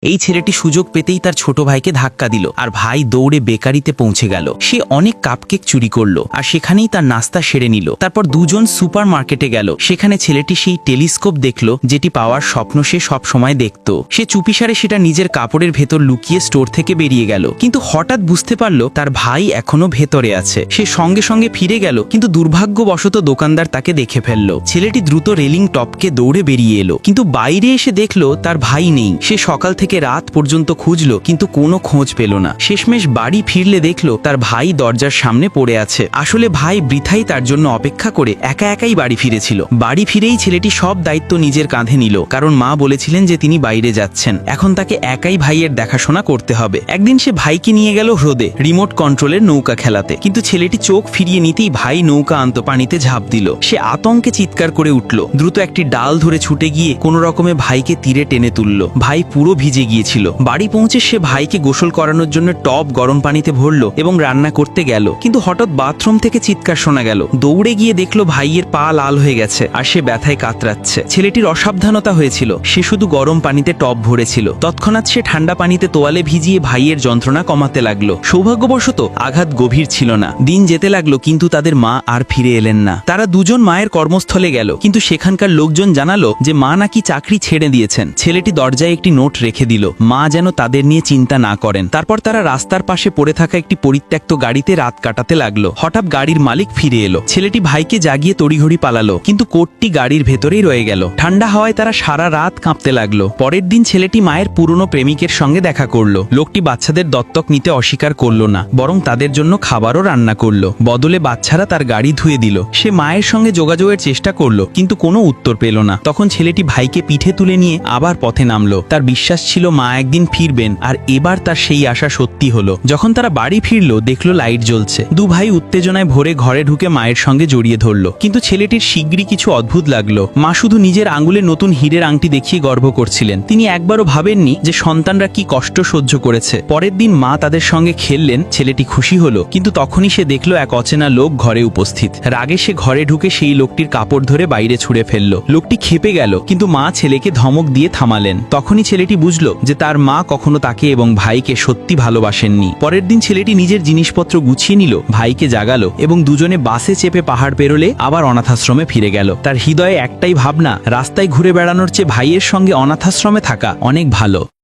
এই ছেলেটি সুযোগ পেতেই তার ছোট ভাইকে ধাক্কা দিল আর ভাই দৌড়ে বেকারিতে পৌঁছে গেল। সে অনেক কাপকেক চুরি করলো আর সেখানেই তার নাস্তা সেরে নিল। তারপর দুজন সুপার মার্কেটে গেল। সেখানে ছেলেটি সেই টেলিস্কোপ দেখলো যেটি পাওয়ার স্বপ্ন সে সব সময় দেখত। সে চুপিসারে সেটা নিজের কাপড়ের ভেতর লুকিয়ে স্টোর থেকে বেরিয়ে গেল, কিন্তু হঠাৎ বুঝতে পারলো তার ভাই এখনো ভেতরে আছে। সে সঙ্গে সঙ্গে ফিরে গেল, কিন্তু দুর্ভাগ্যবশত দোকানদার তাকে দেখে ফেললো। ছেলেটি দ্রুত রেলিং টপকে দৌড়ে বেরিয়ে এলো, কিন্তু বাইরে এসে দেখলো তার ভাই নেই। সে সকাল থেকে রাত পর্যন্ত খুঁজলো, কিন্তু কোনো খোঁজ পেল না। শেষমেশ বাড়ি ফিরলে দেখলো তার ভাই দরজার সামনে পড়ে আছে। আসলে ভাই বৃথাই তার জন্য অপেক্ষা করে একা একাই বাড়ি ফিরেছিল। বাড়ি ফিরেই ছেলেটি সব দায়িত্ব নিজের কাঁধে নিল, কারণ মা বলেছিলেন যে তিনি বাইরে যাচ্ছেন। এখন তাকে একাই ভাইয়ের দেখাশোনা করতে হবে। একদিন সে ভাইকে নিয়ে গেল হ্রদে রিমোট কন্ট্রোলের নৌকা খেলাতে, কিন্তু ছেলেটি চোখ ফিরিয়ে নিতেই ভাই নৌকা আন্ত পানিতে ঝাঁপ দিল। সে আতঙ্কে চিৎকার করে উঠল। দ্রুত একটি ডাল ধরে ছুটে গিয়ে কোনো রকমে ভাইকে তীরে টেনে তুলল। ভাই পুরো ভিজে গিয়েছিল। বাড়ি পৌঁছে সে ভাইকে গোসল করানোর জন্য টব গরম পানিতে ভরল এবং রান্না করতে গেল, কিন্তু হঠাৎ বাথরুম থেকে চিৎকার শোনা গেল। দৌড়ে গিয়ে দেখলো ভাইয়ের পা লাল হয়ে গেছে আর সে ব্যথায় কাতরাচ্ছে। ছেলেটির অসাবধানতা হয়েছিল, সে শুধু গরম পানিতে টব ভরেছিল। তৎক্ষণাৎ সে ঠান্ডা পানিতে তোয়ালে ভিজিয়ে ভাইয়ের যন্ত্রণা কমাতে লাগলো। সৌভাগ্যবশত আঘাত গভীর ছিল না। দিন যেতে লাগলো, কিন্তু তাদের মা আর ফিরে এলেন না। তারা দুজন মায়ের কর্মস্থলে গেল, কিন্তু সেখানকার লোকজন জানালো যে মা নাকি চাকরি ছেড়ে দিয়েছেন। ছেলেটি দরজায় একটি নোট রেখে দিল, মা যেন তাদের নিয়ে চিন্তা না করেন। তারপর তারা রাস্তার পাশে পড়ে থাকা একটি পরিত্যক্ত গাড়িতে রাত কাটাতে লাগলো। হঠাৎ গাড়ির মালিক ফিরে এলো। ছেলেটি ভাইকে জাগিয়ে তড়িঘড়ি পালালো, কিন্তু কোটটি গাড়ির ভেতরেই রয়ে গেল। ঠান্ডা হাওয়ায় তারা সারা রাত কাঁপতে লাগলো। পরের দিন ছেলেটি মায়ের পুরনো প্রেমিকের সঙ্গে দেখা করলো। লোকটি বাচ্চাদের দত্তক নিতে অস্বীকার করলো না, বরং তাদের জন্য খাবারও রান্না করলো। বদলে বাচ্চারা তার গাড়ি ধুয়ে দিল। সে মায়ের সঙ্গে যোগাযোগের চেষ্টা করলো, কিন্তু কোনো উত্তর পেল না। তখন ছেলেটি ভাইকে পিঠে তুলে নিয়ে আবার পথে নামলো। তার বিশ্বাস ছিল মা একদিন ফিরবেন, আর এবার তার সেই আশা সত্যি হলো। যখন তারা বাড়ি ফিরলো, দেখলো লাইট জ্বলছে। দু ভাই উত্তেজনায় ভরে ঘরে ঢুকে মায়ের সঙ্গে জড়িয়ে ধরলো, কিন্তু ছেলেটির শিগগিরই কিছু অদ্ভুত লাগলো। মা শুধু নিজের আঙুলে নতুন হীরের আংটি দেখিয়ে গর্ব করছিলেন। তিনি একবারও ভাবেননি যে সন্তানরা কি কষ্ট সহ্য করেছে। পরের দিন মা তাদের সঙ্গে খেললেন। ছেলেটি খুশি হলো, কিন্তু তখনই সে দেখলো এক অচেনা লোক ঘরে উপস্থিত। রাগে সে ঘরে ঢুকে সেই লোকটির কাপড় ধরে বাইরে ছুঁড়ে ফেললো। লোকটি ক্ষেপে গেল, কিন্তু মা ছেলেকে ধমক দিয়ে থামালেন। তখনই ছেলেটি বুঝলো যে তার মা কখনো তাকে এবং ভাইকে সত্যি ভালোবাসেননি। পরের দিন ছেলেটি নিজের জিনিসপত্র গুছিয়ে নিল, ভাইকে জাগালো এবং দুজনে বাসে চেপে পাহাড় পেরোলে আবার অনাথাশ্রমে ফিরে গেল। তার হৃদয়ে একটাই ভাবনা, রাস্তায় ঘুরে বেড়ানোর চেয়ে ভাইয়ের সঙ্গে অনাথাশ্রমে থাকা অনেক ভালো।